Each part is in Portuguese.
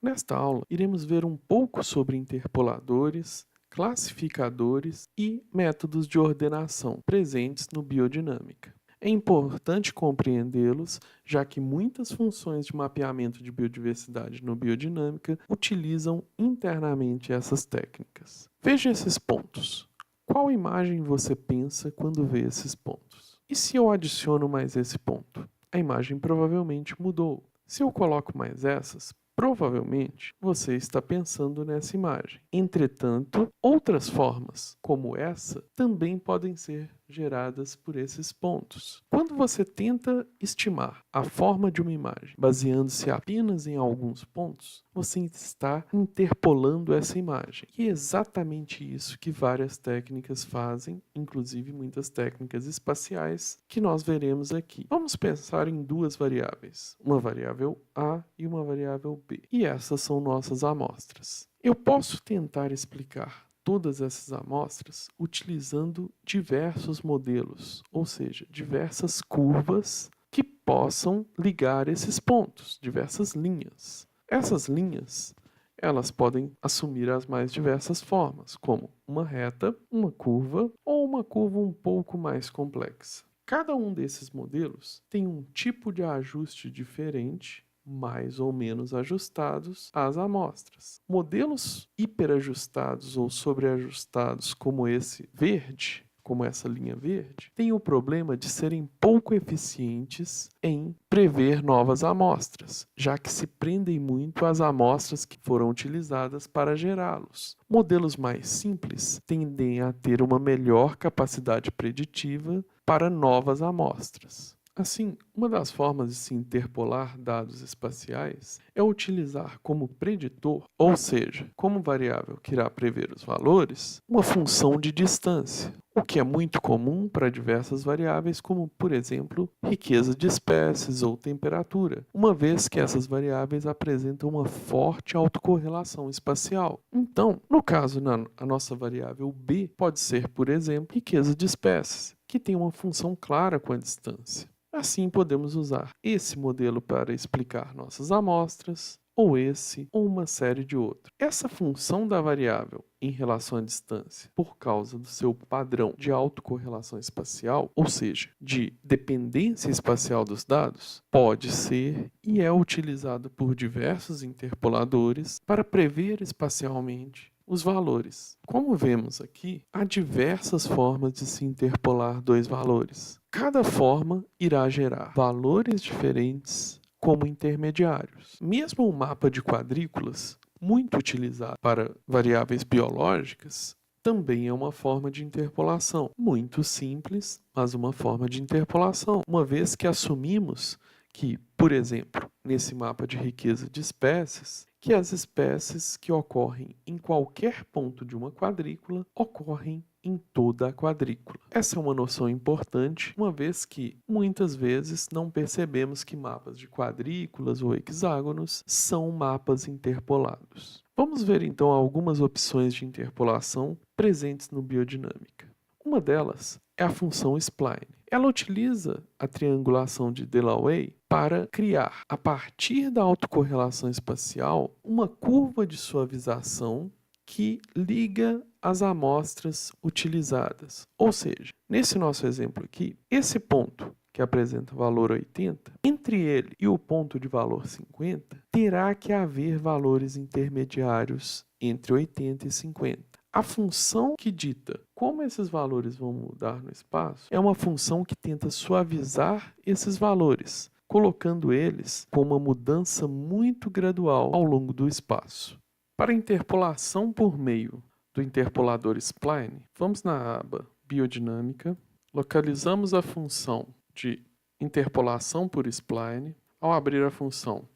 Nesta aula, iremos ver um pouco sobre interpoladores, classificadores e métodos de ordenação presentes no biodinâmica. É importante compreendê-los, já que muitas funções de mapeamento de biodiversidade no biodinâmica utilizam internamente essas técnicas. Veja esses pontos. Qual imagem você pensa quando vê esses pontos? E se eu adiciono mais esse ponto? A imagem provavelmente mudou. Se eu coloco mais essas, provavelmente você está pensando nessa imagem. Entretanto, outras formas, como essa, também podem ser geradas por esses pontos. Quando você tenta estimar a forma de uma imagem baseando-se apenas em alguns pontos, você está interpolando essa imagem. E é exatamente isso que várias técnicas fazem, inclusive muitas técnicas espaciais, que nós veremos aqui. Vamos pensar em duas variáveis, uma variável A e uma variável B. E essas são nossas amostras. Eu posso tentar explicar todas essas amostras utilizando diversos modelos, ou seja, diversas curvas que possam ligar esses pontos, diversas linhas. Essas linhas, elas podem assumir as mais diversas formas, como uma reta, uma curva ou uma curva um pouco mais complexa. Cada um desses modelos tem um tipo de ajuste diferente, mais ou menos ajustados às amostras. Modelos hiperajustados ou sobreajustados como esse verde, como essa linha verde, têm o problema de serem pouco eficientes em prever novas amostras, já que se prendem muito às amostras que foram utilizadas para gerá-los. Modelos mais simples tendem a ter uma melhor capacidade preditiva para novas amostras. Assim, uma das formas de se interpolar dados espaciais é utilizar como preditor, ou seja, como variável que irá prever os valores, uma função de distância, o que é muito comum para diversas variáveis, como, por exemplo, riqueza de espécies ou temperatura, uma vez que essas variáveis apresentam uma forte autocorrelação espacial. Então, no caso, a nossa variável B pode ser, por exemplo, riqueza de espécies, que tem uma função clara com a distância. Assim, podemos usar esse modelo para explicar nossas amostras, ou esse, ou uma série de outros. Essa função da variável em relação à distância, por causa do seu padrão de autocorrelação espacial, ou seja, de dependência espacial dos dados, pode ser e é utilizado por diversos interpoladores para prever espacialmente os valores. Como vemos aqui, há diversas formas de se interpolar dois valores. Cada forma irá gerar valores diferentes como intermediários. Mesmo um mapa de quadrículas, muito utilizado para variáveis biológicas, também é uma forma de interpolação. Muito simples, mas uma forma de interpolação, uma vez que assumimos que, por exemplo, nesse mapa de riqueza de espécies, que as espécies que ocorrem em qualquer ponto de uma quadrícula ocorrem em toda a quadrícula. Essa é uma noção importante, uma vez que muitas vezes não percebemos que mapas de quadrículas ou hexágonos são mapas interpolados. Vamos ver então algumas opções de interpolação presentes no biodinâmica. Uma delas é a função spline. Ela utiliza a triangulação de Delaunay para criar, a partir da autocorrelação espacial, uma curva de suavização que liga as amostras utilizadas. Ou seja, nesse nosso exemplo aqui, esse ponto que apresenta o valor 80, entre ele e o ponto de valor 50, terá que haver valores intermediários entre 80 e 50. A função que dita como esses valores vão mudar no espaço é uma função que tenta suavizar esses valores, colocando eles com uma mudança muito gradual ao longo do espaço. Para interpolação por meio do interpolador spline, vamos na aba Biodinâmica, localizamos a função de interpolação por spline. Ao abrir a função,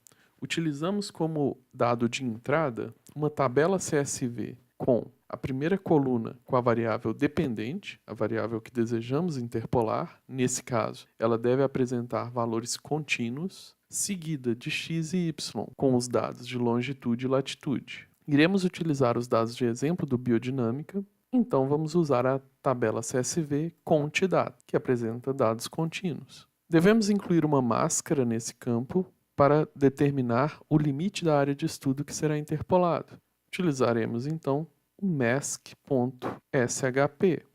utilizamos como dado de entrada uma tabela CSV com a primeira coluna com a variável dependente, a variável que desejamos interpolar. Nesse caso, ela deve apresentar valores contínuos, seguida de x e y, com os dados de longitude e latitude. Iremos utilizar os dados de exemplo do biodinâmica, então vamos usar a tabela CSV CONT-DATA, que apresenta dados contínuos. Devemos incluir uma máscara nesse campo para determinar o limite da área de estudo que será interpolado. Utilizaremos então o mask.shp,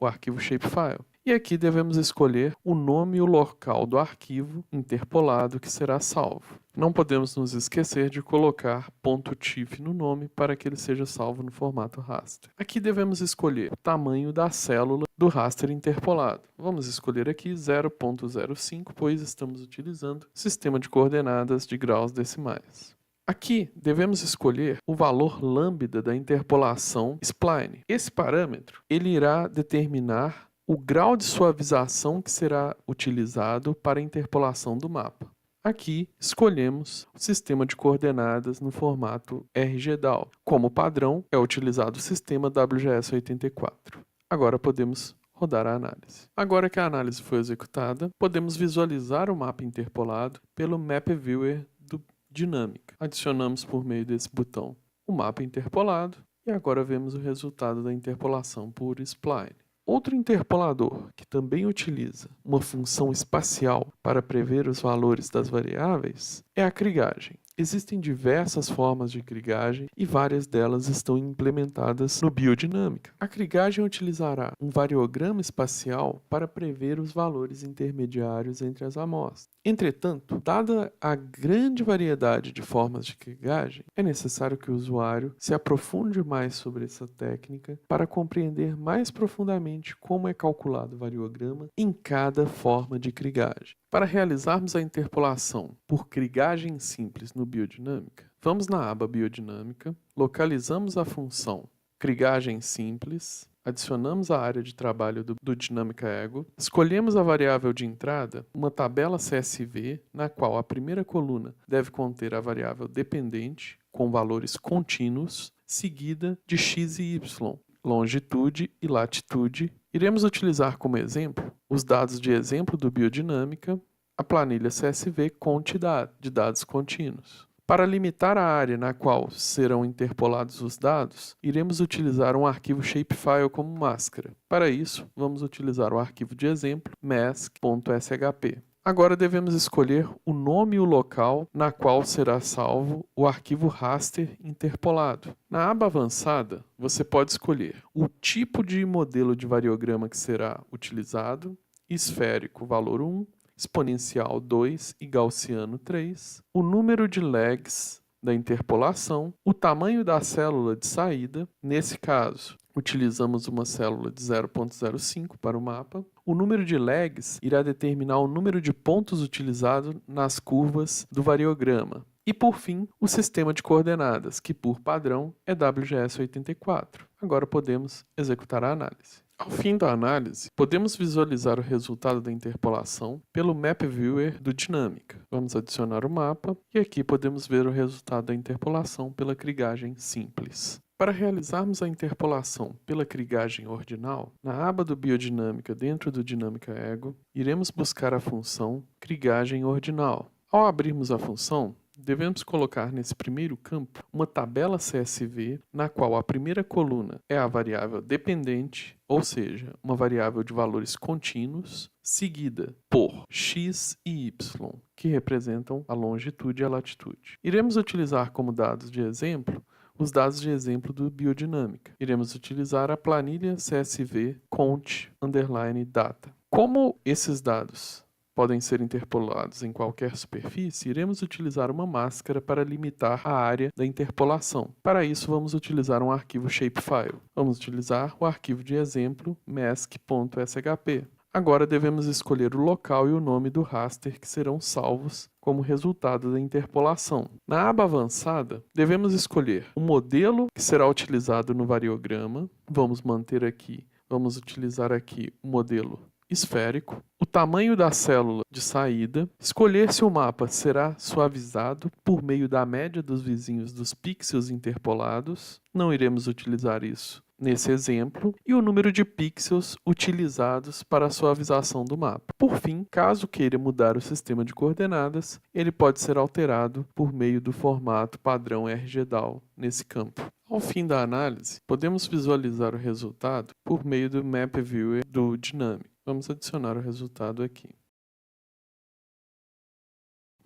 o arquivo shapefile. E aqui devemos escolher o nome e o local do arquivo interpolado que será salvo. Não podemos nos esquecer de colocar .tif no nome para que ele seja salvo no formato raster. Aqui devemos escolher o tamanho da célula do raster interpolado. Vamos escolher aqui 0.05, pois estamos utilizando o sistema de coordenadas de graus decimais. Aqui devemos escolher o valor lambda da interpolação spline. Esse parâmetro ele irá determinar o grau de suavização que será utilizado para a interpolação do mapa. Aqui escolhemos o sistema de coordenadas no formato RGDAO. Como padrão, é utilizado o sistema WGS84. Agora podemos rodar a análise. Agora que a análise foi executada, podemos visualizar o mapa interpolado pelo Map Viewer do Dynamica. Adicionamos por meio desse botão o mapa interpolado e agora vemos o resultado da interpolação por spline. Outro interpolador que também utiliza uma função espacial para prever os valores das variáveis é a krigagem. Existem diversas formas de krigagem e várias delas estão implementadas no Biodinâmica. A krigagem utilizará um variograma espacial para prever os valores intermediários entre as amostras. Entretanto, dada a grande variedade de formas de krigagem, é necessário que o usuário se aprofunde mais sobre essa técnica para compreender mais profundamente como é calculado o variograma em cada forma de krigagem. Para realizarmos a interpolação por krigagem simples no Biodinâmica, vamos na aba Biodinâmica, localizamos a função krigagem simples, adicionamos a área de trabalho do Dinâmica Ego, escolhemos a variável de entrada, uma tabela CSV, na qual a primeira coluna deve conter a variável dependente, com valores contínuos, seguida de x e y, longitude e latitude. Iremos utilizar como exemplo os dados de exemplo do Biodinâmica, a planilha CSV Conte de dados contínuos. Para limitar a área na qual serão interpolados os dados, iremos utilizar um arquivo shapefile como máscara. Para isso, vamos utilizar o arquivo de exemplo mask.shp. Agora devemos escolher o nome e o local na qual será salvo o arquivo raster interpolado. Na aba avançada, você pode escolher o tipo de modelo de variograma que será utilizado, esférico valor 1, exponencial 2 e gaussiano 3, o número de lags da interpolação, o tamanho da célula de saída, nesse caso, utilizamos uma célula de 0.05 para o mapa. O número de lags irá determinar o número de pontos utilizado nas curvas do variograma. E, por fim, o sistema de coordenadas, que por padrão é WGS84. Agora podemos executar a análise. Ao fim da análise, podemos visualizar o resultado da interpolação pelo Map Viewer do Dynamica. Vamos adicionar o mapa e aqui podemos ver o resultado da interpolação pela krigagem simples. Para realizarmos a interpolação pela krigagem ordinal, na aba do Biodinâmica dentro do Dinâmica Ego, iremos buscar a função krigagem ordinal. Ao abrirmos a função, devemos colocar nesse primeiro campo uma tabela CSV, na qual a primeira coluna é a variável dependente, ou seja, uma variável de valores contínuos, seguida por x e y, que representam a longitude e a latitude. Iremos utilizar como dados de exemplo os dados de exemplo do Biodinâmica. Iremos utilizar a planilha CSV Conte_Data. Como esses dados podem ser interpolados em qualquer superfície, iremos utilizar uma máscara para limitar a área da interpolação. Para isso, vamos utilizar um arquivo shapefile. Vamos utilizar o arquivo de exemplo mask.shp. Agora devemos escolher o local e o nome do raster que serão salvos como resultado da interpolação. Na aba avançada, devemos escolher o modelo que será utilizado no variograma. Vamos utilizar aqui o modelo esférico, o tamanho da célula de saída, escolher se o mapa será suavizado por meio da média dos vizinhos dos pixels interpolados. Não iremos utilizar isso nesse exemplo, e o número de pixels utilizados para a suavização do mapa. Por fim, caso queira mudar o sistema de coordenadas, ele pode ser alterado por meio do formato padrão RGDAO nesse campo. Ao fim da análise, podemos visualizar o resultado por meio do Map Viewer do Dynamic. Vamos adicionar o resultado aqui.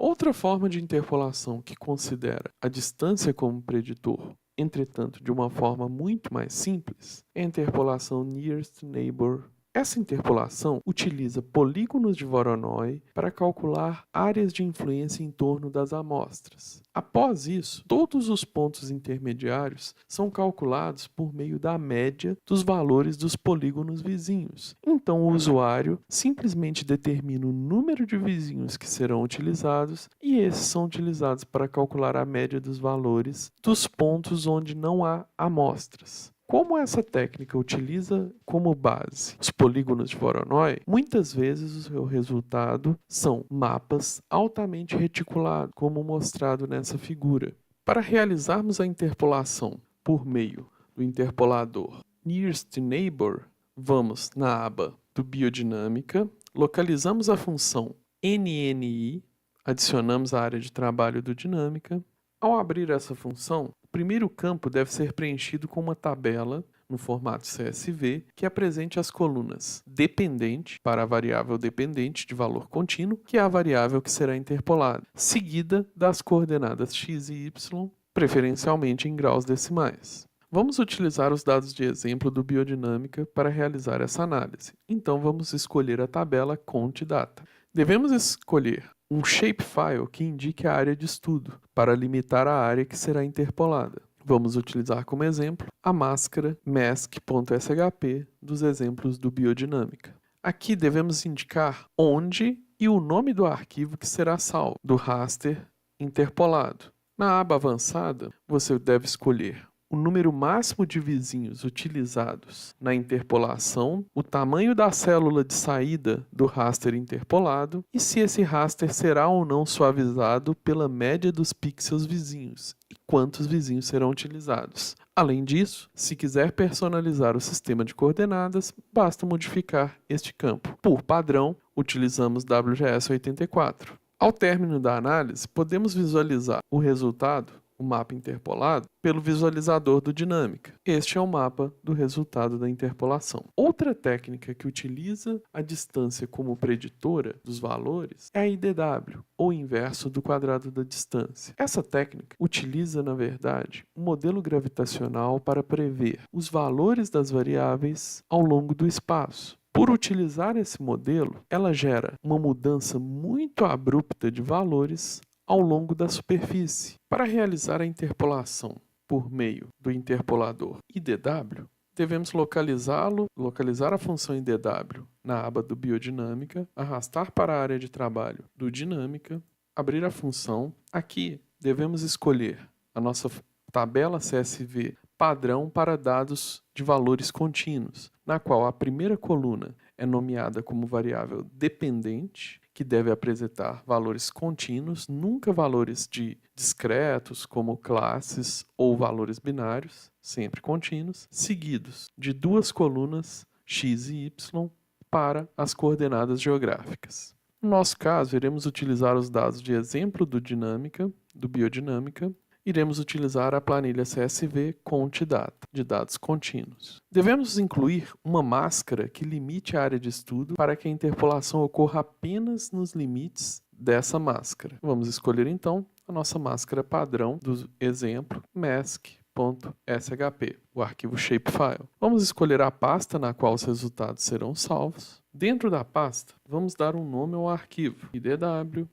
Outra forma de interpolação que considera a distância como preditor, entretanto de uma forma muito mais simples, é a interpolação Nearest Neighbor. Essa interpolação utiliza polígonos de Voronoi para calcular áreas de influência em torno das amostras. Após isso, todos os pontos intermediários são calculados por meio da média dos valores dos polígonos vizinhos. Então, o usuário simplesmente determina o número de vizinhos que serão utilizados e esses são utilizados para calcular a média dos valores dos pontos onde não há amostras. Como essa técnica utiliza como base os polígonos de Voronoi, muitas vezes o seu resultado são mapas altamente reticulados, como mostrado nessa figura. Para realizarmos a interpolação por meio do interpolador Nearest Neighbor, vamos na aba do Biodinâmica, localizamos a função NNI, adicionamos a área de trabalho do Dinâmica. Ao abrir essa função, o primeiro campo deve ser preenchido com uma tabela no formato CSV que apresente as colunas dependente para a variável dependente de valor contínuo, que é a variável que será interpolada, seguida das coordenadas x e y, preferencialmente em graus decimais. Vamos utilizar os dados de exemplo do Biodinâmica para realizar essa análise. Então vamos escolher a tabela ContData. Devemos escolher um shapefile que indique a área de estudo, para limitar a área que será interpolada. Vamos utilizar como exemplo a máscara mask.shp dos exemplos do Biodinâmica. Aqui devemos indicar onde e o nome do arquivo que será salvo, do raster interpolado. Na aba avançada, você deve escolher o número máximo de vizinhos utilizados na interpolação, o tamanho da célula de saída do raster interpolado e se esse raster será ou não suavizado pela média dos pixels vizinhos e quantos vizinhos serão utilizados. Além disso, se quiser personalizar o sistema de coordenadas, basta modificar este campo. Por padrão, utilizamos WGS84. Ao término da análise, podemos visualizar o resultado, o mapa interpolado, pelo visualizador do Dinâmica. Este é o mapa do resultado da interpolação. Outra técnica que utiliza a distância como preditora dos valores é a IDW, ou inverso do quadrado da distância. Essa técnica utiliza, na verdade, um modelo gravitacional para prever os valores das variáveis ao longo do espaço. Por utilizar esse modelo, ela gera uma mudança muito abrupta de valores ao longo da superfície. Para realizar a interpolação por meio do interpolador IDW, devemos localizar a função IDW na aba do Biodinâmica, arrastar para a área de trabalho do Dinâmica, abrir a função. Aqui devemos escolher a nossa tabela CSV padrão para dados de valores contínuos, na qual a primeira coluna é nomeada como variável dependente, que deve apresentar valores contínuos, nunca valores discretos, como classes ou valores binários, sempre contínuos, seguidos de duas colunas x e y para as coordenadas geográficas. No nosso caso, iremos utilizar os dados de exemplo do Biodinâmica, iremos utilizar a planilha CSV ContData, de dados contínuos. Devemos incluir uma máscara que limite a área de estudo para que a interpolação ocorra apenas nos limites dessa máscara. Vamos escolher então a nossa máscara padrão do exemplo mask.shp, o arquivo shapefile. Vamos escolher a pasta na qual os resultados serão salvos. Dentro da pasta, vamos dar um nome ao arquivo, idw.tif.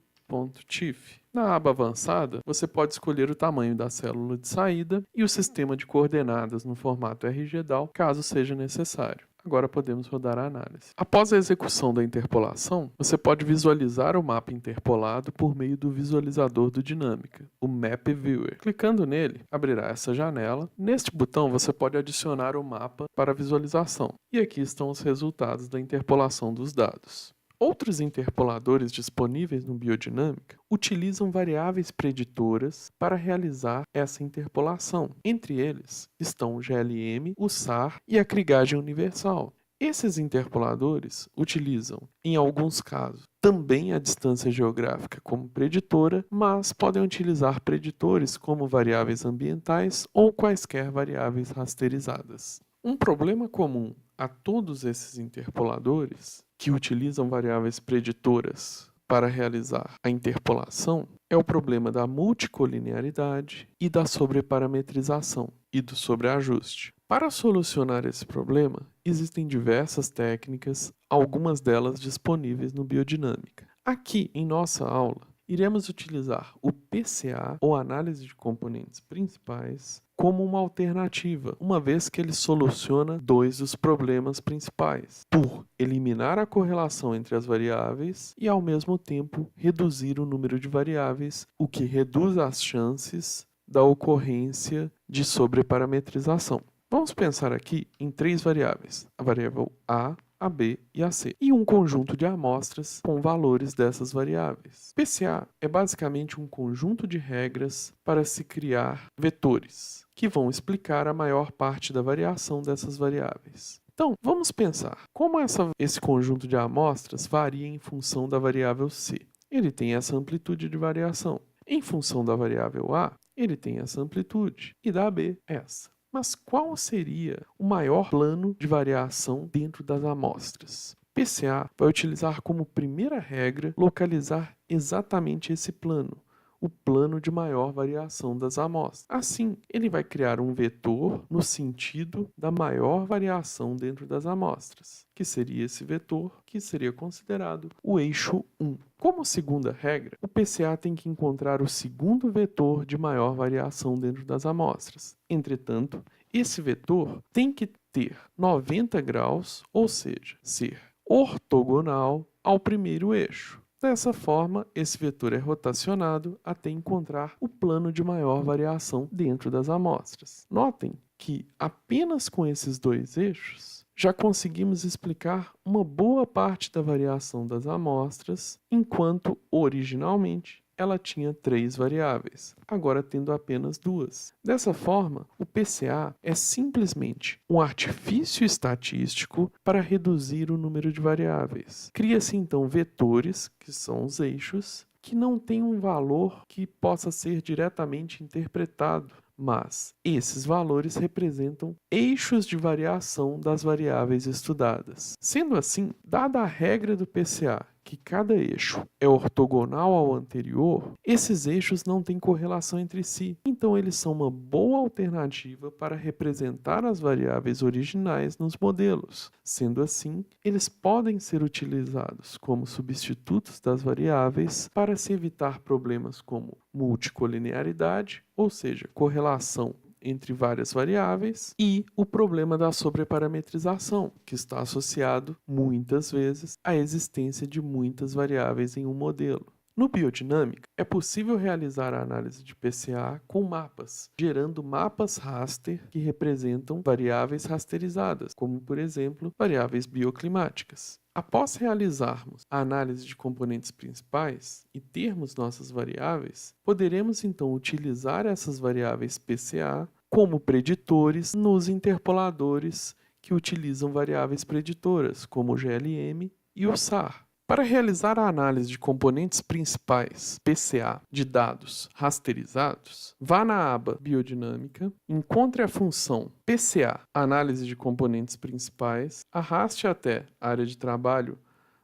Na aba avançada, você pode escolher o tamanho da célula de saída e o sistema de coordenadas no formato RGDAL, caso seja necessário. Agora podemos rodar a análise. Após a execução da interpolação, você pode visualizar o mapa interpolado por meio do visualizador do Dinâmica, o Map Viewer. Clicando nele, abrirá essa janela. Neste botão, você pode adicionar o mapa para visualização. E aqui estão os resultados da interpolação dos dados. Outros interpoladores disponíveis no Biodinâmica utilizam variáveis preditoras para realizar essa interpolação. Entre eles estão o GLM, o SAR e a krigagem universal. Esses interpoladores utilizam, em alguns casos, também a distância geográfica como preditora, mas podem utilizar preditores como variáveis ambientais ou quaisquer variáveis rasterizadas. Um problema comum a todos esses interpoladores que utilizam variáveis preditoras para realizar a interpolação é o problema da multicolinearidade e da sobreparametrização e do sobreajuste. Para solucionar esse problema, existem diversas técnicas, algumas delas disponíveis no Biodinâmica. Aqui, em nossa aula, iremos utilizar o PCA, ou análise de componentes principais, como uma alternativa, uma vez que ele soluciona dois dos problemas principais, por eliminar a correlação entre as variáveis e, ao mesmo tempo, reduzir o número de variáveis, o que reduz as chances da ocorrência de sobreparametrização. Vamos pensar aqui em três variáveis, a variável a B e a C, e um conjunto de amostras com valores dessas variáveis. PCA é basicamente um conjunto de regras para se criar vetores, que vão explicar a maior parte da variação dessas variáveis. Então, vamos pensar como esse conjunto de amostras varia em função da variável C. Ele tem essa amplitude de variação. Em função da variável A, ele tem essa amplitude, e da B, essa. Mas qual seria o maior plano de variação dentro das amostras? PCA vai utilizar como primeira regra localizar exatamente esse plano, o plano de maior variação das amostras. Assim, ele vai criar um vetor no sentido da maior variação dentro das amostras, que seria esse vetor que seria considerado o eixo 1. Como segunda regra, o PCA tem que encontrar o segundo vetor de maior variação dentro das amostras. Entretanto, esse vetor tem que ter 90 graus, ou seja, ser ortogonal ao primeiro eixo. Dessa forma, esse vetor é rotacionado até encontrar o plano de maior variação dentro das amostras. Notem que apenas com esses dois eixos já conseguimos explicar uma boa parte da variação das amostras, enquanto originalmente ela tinha 3 variáveis, agora tendo apenas 2. Dessa forma, o PCA é simplesmente um artifício estatístico para reduzir o número de variáveis. Cria-se então vetores, que são os eixos, que não têm um valor que possa ser diretamente interpretado, mas esses valores representam eixos de variação das variáveis estudadas. Sendo assim, dada a regra do PCA, que cada eixo é ortogonal ao anterior, esses eixos não têm correlação entre si, então eles são uma boa alternativa para representar as variáveis originais nos modelos. Sendo assim, eles podem ser utilizados como substitutos das variáveis para se evitar problemas como multicolinearidade, ou seja, correlação entre várias variáveis, e o problema da sobreparametrização, que está associado, muitas vezes, à existência de muitas variáveis em um modelo. No Biodinâmica, é possível realizar a análise de PCA com mapas, gerando mapas raster que representam variáveis rasterizadas, como, por exemplo, variáveis bioclimáticas. Após realizarmos a análise de componentes principais e termos nossas variáveis, poderemos então utilizar essas variáveis PCA como preditores nos interpoladores que utilizam variáveis preditoras, como o GLM e o SAR. Para realizar a análise de componentes principais PCA de dados rasterizados, vá na aba Biodinâmica, encontre a função PCA, análise de componentes principais, arraste até a área de trabalho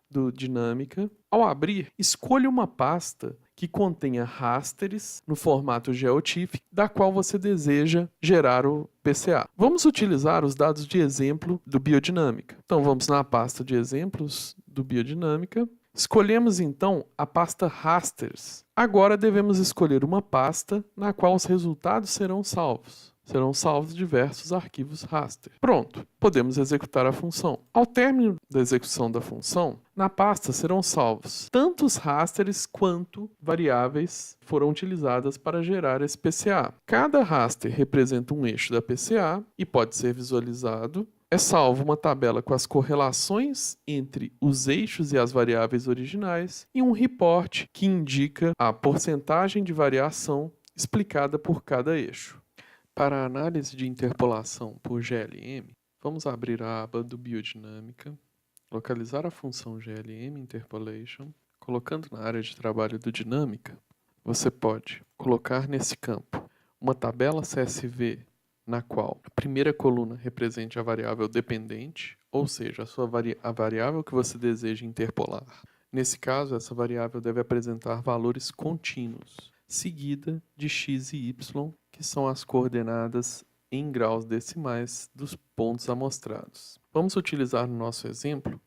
do Dinâmica. Ao abrir, escolha uma pasta que contenha rasters no formato GeoTIFF, da qual você deseja gerar o PCA. Vamos utilizar os dados de exemplo do Biodinâmica. Então vamos na pasta de exemplos do Biodinâmica. Escolhemos então a pasta Rasters. Agora devemos escolher uma pasta na qual os resultados serão salvos. Serão salvos diversos arquivos raster. Pronto, podemos executar a função. Ao término da execução da função, na pasta serão salvos tanto os rasters quanto variáveis foram utilizadas para gerar esse PCA. Cada raster representa um eixo da PCA e pode ser visualizado. É salvo uma tabela com as correlações entre os eixos e as variáveis originais e um report que indica a porcentagem de variação explicada por cada eixo. Para a análise de interpolação por GLM, vamos abrir a aba do Biodinâmica, localizar a função GLM Interpolation. Colocando na área de trabalho do Dinâmica, você pode colocar nesse campo uma tabela CSV na qual a primeira coluna represente a variável dependente, ou seja, a variável que você deseja interpolar Nesse caso, essa variável deve apresentar valores contínuos, seguida de x e y, que são as coordenadas em graus decimais dos pontos amostrados. Vamos utilizar no nosso exemplo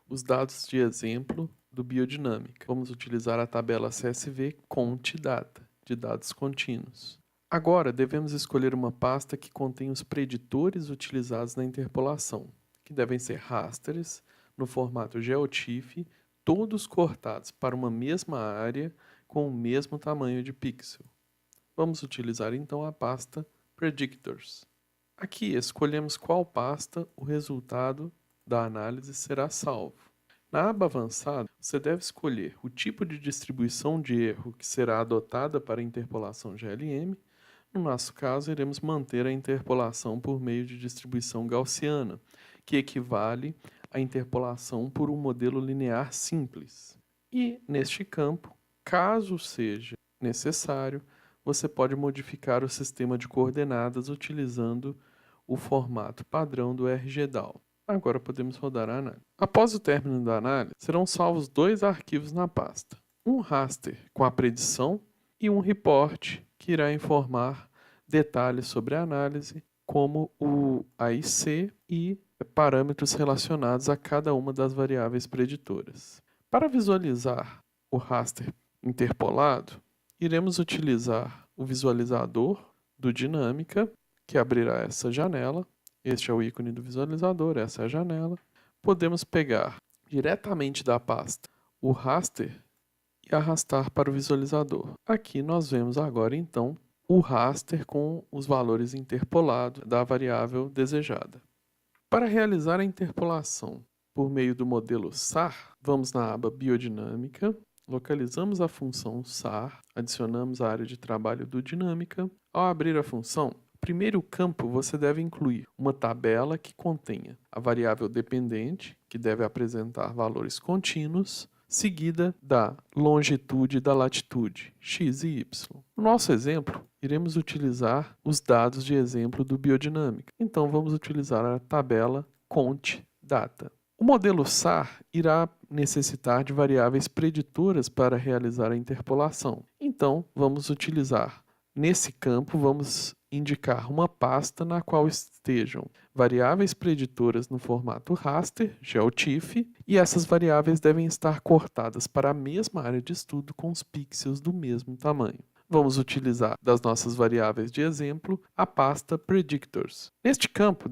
os dados de exemplo do biodinâmica. Vamos utilizar a tabela CSV Cont.Data, de dados contínuos. Agora, devemos escolher uma pasta que contém os preditores utilizados na interpolação, que devem ser rasters, no formato GeoTIFF, todos cortados para uma mesma área com o mesmo tamanho de pixel. Vamos utilizar então a pasta Predictors. Aqui escolhemos qual pasta o resultado da análise será salvo. Na aba avançada, você deve escolher o tipo de distribuição de erro que será adotada para a interpolação GLM. No nosso caso, iremos manter a interpolação por meio de distribuição gaussiana, que equivale à interpolação por um modelo linear simples. E, neste campo, caso seja necessário, você pode modificar o sistema de coordenadas utilizando o formato padrão do RGDAO. Agora podemos rodar a análise. Após o término da análise, serão salvos dois arquivos na pasta. Um raster com a predição e um report que irá informar detalhes sobre a análise, como o AIC e parâmetros relacionados a cada uma das variáveis preditoras. Para visualizar o raster interpolado, iremos utilizar o visualizador do Dinâmica, que abrirá essa janela. Este é o ícone do visualizador, essa é a janela. Podemos pegar diretamente da pasta o raster e arrastar para o visualizador. Aqui nós vemos agora então o raster com os valores interpolados da variável desejada. Para realizar a interpolação por meio do modelo SAR, vamos na aba Biodinâmica, localizamos a função SAR, adicionamos a área de trabalho do Dinâmica. Ao abrir a função, no primeiro campo você deve incluir uma tabela que contenha a variável dependente, que deve apresentar valores contínuos, seguida da longitude e da latitude, x e y. No nosso exemplo, iremos utilizar os dados de exemplo do Biodinâmica. Então, vamos utilizar a tabela Cont.Data. O modelo SAR irá necessitar de variáveis preditoras para realizar a interpolação. Então, vamos utilizar, nesse campo, vamos indicar uma pasta na qual estejam variáveis preditoras no formato raster, GeoTIFF, e essas variáveis devem estar cortadas para a mesma área de estudo com os pixels do mesmo tamanho. Vamos utilizar das nossas variáveis de exemplo a pasta Predictors. Neste campo,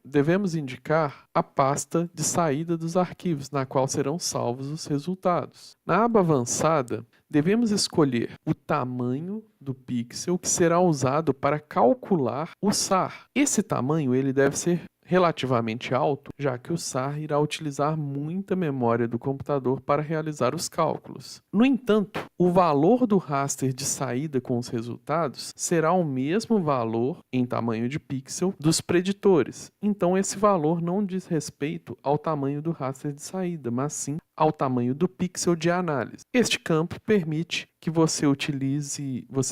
devemos indicar a pasta de saída dos arquivos, na qual serão salvos os resultados. Na aba avançada, devemos escolher o tamanho do pixel que será usado para calcular o SAR. Esse tamanho ele deve ser relativamente alto, já que o SAR irá utilizar muita memória do computador para realizar os cálculos. No entanto, o valor do raster de saída com os resultados será o mesmo valor em tamanho de pixel dos preditores. Então, esse valor não diz respeito ao tamanho do raster de saída, mas sim ao tamanho do pixel de análise. Este campo permite que você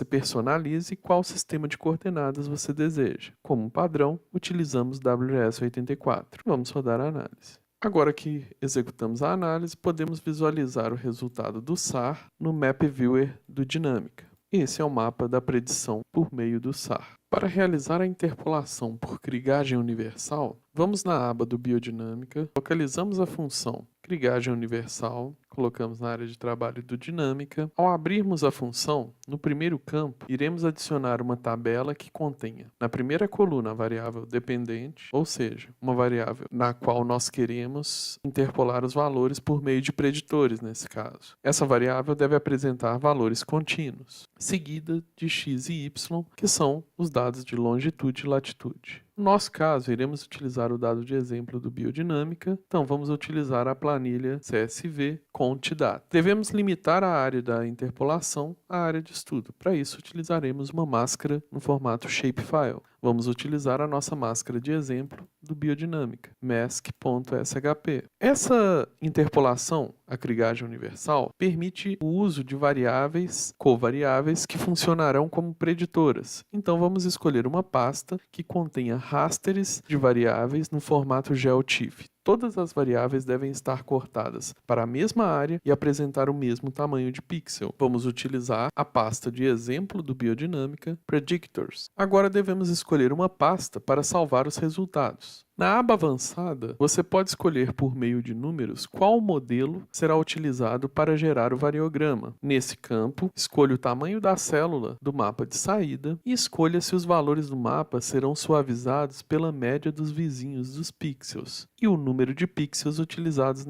personalize qual sistema de coordenadas você deseja. Como padrão, utilizamos WS84. Vamos rodar a análise. Agora que executamos a análise, podemos visualizar o resultado do SAR no Map Viewer do Dinâmica. Esse é o mapa da predição por meio do SAR. Para realizar a interpolação por krigagem universal, vamos na aba do Biodinâmica, localizamos a função krigagem universal, colocamos na área de trabalho do Dinâmica. Ao abrirmos a função, no primeiro campo, iremos adicionar uma tabela que contenha, na primeira coluna, a variável dependente, ou seja, uma variável na qual nós queremos interpolar os valores por meio de preditores, nesse caso. Essa variável deve apresentar valores contínuos, seguida de x e y, que são os dados de longitude e latitude. No nosso caso, iremos utilizar o dado de exemplo do Biodinâmica, então vamos utilizar a planilha CSV Cont.Data. Devemos limitar a área da interpolação à área de estudo. Para isso, utilizaremos uma máscara no formato Shapefile. Vamos utilizar a nossa máscara de exemplo do Biodinâmica, mask.shp. Essa interpolação, a krigagem universal, permite o uso de variáveis covariáveis que funcionarão como preditoras. Então vamos escolher uma pasta que contenha rasters de variáveis no formato GeoTIFF, todas as variáveis devem estar cortadas para a mesma área e apresentar o mesmo tamanho de pixel. Vamos utilizar a pasta de exemplo do Biodinâmica, Predictors. Agora devemos escolher uma pasta para salvar os resultados. Na aba avançada, você pode escolher por meio de números qual modelo será utilizado para gerar o variograma. Nesse campo, escolha o tamanho da célula do mapa de saída e escolha se os valores do mapa serão suavizados pela média dos vizinhos dos pixels e o número de pixels utilizados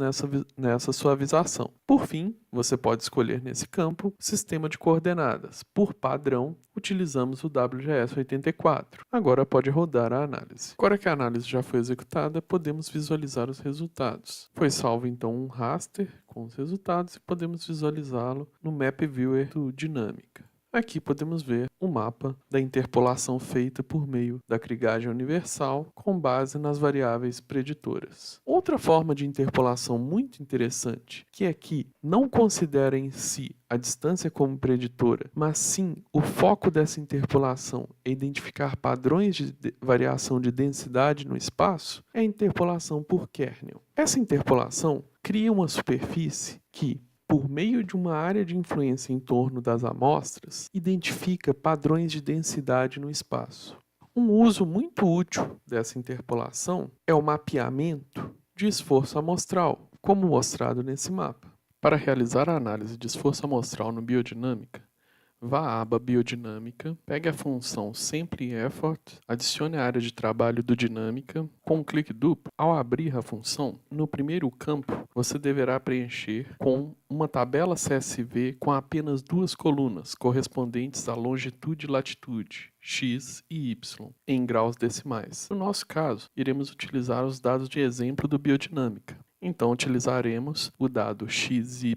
nessa suavização. Por fim, você pode escolher nesse campo o sistema de coordenadas. Por padrão, utilizamos o WGS84. Agora pode rodar a análise. Agora que a análise já foi executada, podemos visualizar os resultados. Foi salvo então um raster com os resultados e podemos visualizá-lo no Map Viewer do Dinâmica. Aqui podemos ver o mapa da interpolação feita por meio da krigagem universal com base nas variáveis preditoras. Outra forma de interpolação muito interessante, que aqui não considera em si a distância como preditora, mas sim o foco dessa interpolação é identificar padrões de variação de densidade no espaço, é a interpolação por kernel. Essa interpolação cria uma superfície que, por meio de uma área de influência em torno das amostras, identifica padrões de densidade no espaço. Um uso muito útil dessa interpolação é o mapeamento de esforço amostral, como mostrado nesse mapa. Para realizar a análise de esforço amostral no Biodinâmica, vá à aba Biodinâmica, pegue a função SampleEffort, adicione a área de trabalho do Dinâmica. Com um clique duplo, ao abrir a função, no primeiro campo, você deverá preencher com uma tabela CSV com apenas duas colunas, correspondentes à longitude e latitude, x e y, em graus decimais. No nosso caso, iremos utilizar os dados de exemplo do Biodinâmica. Então, utilizaremos o dado xydata.csv.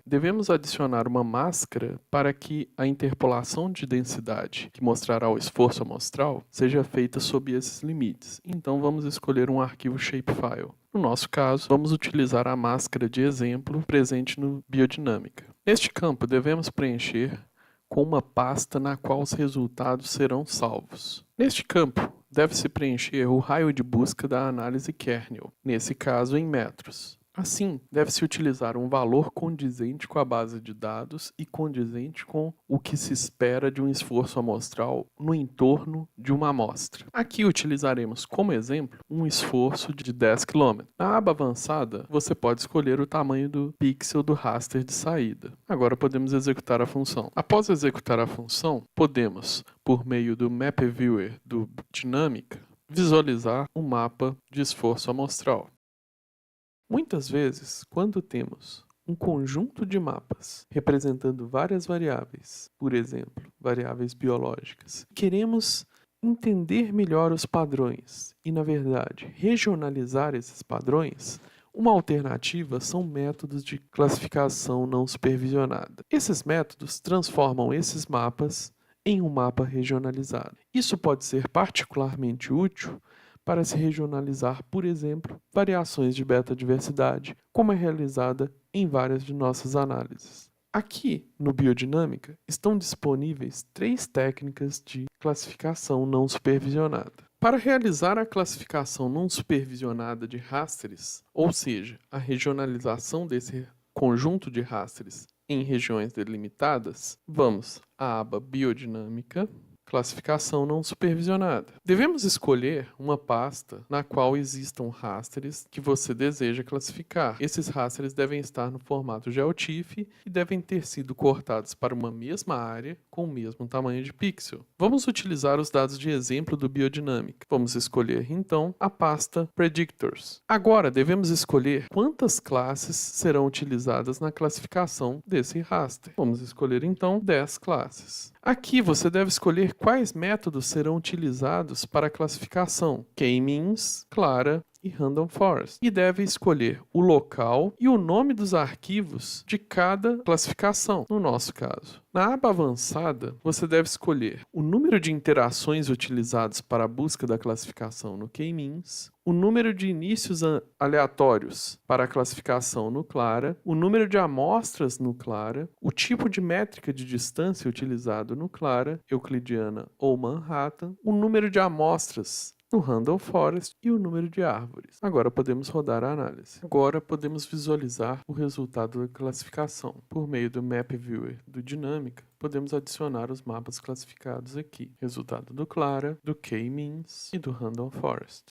Devemos adicionar uma máscara para que a interpolação de densidade, que mostrará o esforço amostral, seja feita sob esses limites. Então, vamos escolher um arquivo shapefile. No nosso caso, vamos utilizar a máscara de exemplo presente no Biodinâmica. Neste campo, devemos preencher com uma pasta na qual os resultados serão salvos. Neste campo, deve-se preencher o raio de busca da análise kernel, nesse caso em metros. Assim, deve-se utilizar um valor condizente com a base de dados e condizente com o que se espera de um esforço amostral no entorno de uma amostra. Aqui utilizaremos como exemplo um esforço de 10 km. Na aba avançada, você pode escolher o tamanho do pixel do raster de saída. Agora podemos executar a função. Após executar a função, podemos, por meio do Map Viewer do Dinâmica, visualizar o mapa de esforço amostral. Muitas vezes, quando temos um conjunto de mapas representando várias variáveis, por exemplo, variáveis biológicas, queremos entender melhor os padrões e, na verdade, regionalizar esses padrões, uma alternativa são métodos de classificação não supervisionada. Esses métodos transformam esses mapas em um mapa regionalizado. Isso pode ser particularmente útil para se regionalizar, por exemplo, variações de beta-diversidade, como é realizada em várias de nossas análises. Aqui, no Biodinâmica, estão disponíveis 3 técnicas de classificação não supervisionada. Para realizar a classificação não supervisionada de rasters, ou seja, a regionalização desse conjunto de rasters em regiões delimitadas, vamos à aba Biodinâmica, classificação não supervisionada. Devemos escolher uma pasta na qual existam rasters que você deseja classificar. Esses rasters devem estar no formato GeoTIFF e devem ter sido cortados para uma mesma área com o mesmo tamanho de pixel. Vamos utilizar os dados de exemplo do Biodinâmica. Vamos escolher, então, a pasta Predictors. Agora, devemos escolher quantas classes serão utilizadas na classificação desse raster. Vamos escolher, então, 10 classes. Aqui você deve escolher quais métodos serão utilizados para a classificação: K-means, Clara e Random Forest. E deve escolher o local e o nome dos arquivos de cada classificação, no nosso caso. Na aba avançada, você deve escolher o número de interações utilizados para a busca da classificação no K-means, o número de inícios aleatórios para a classificação no Clara, o número de amostras no Clara, o tipo de métrica de distância utilizado no Clara, Euclidiana ou Manhattan, o número de amostras no Random Forest e o número de árvores. Agora podemos rodar a análise. Agora podemos visualizar o resultado da classificação. Por meio do Map Viewer do Dinâmica, podemos adicionar os mapas classificados aqui. Resultado do Clara, do K-Means e do Random Forest.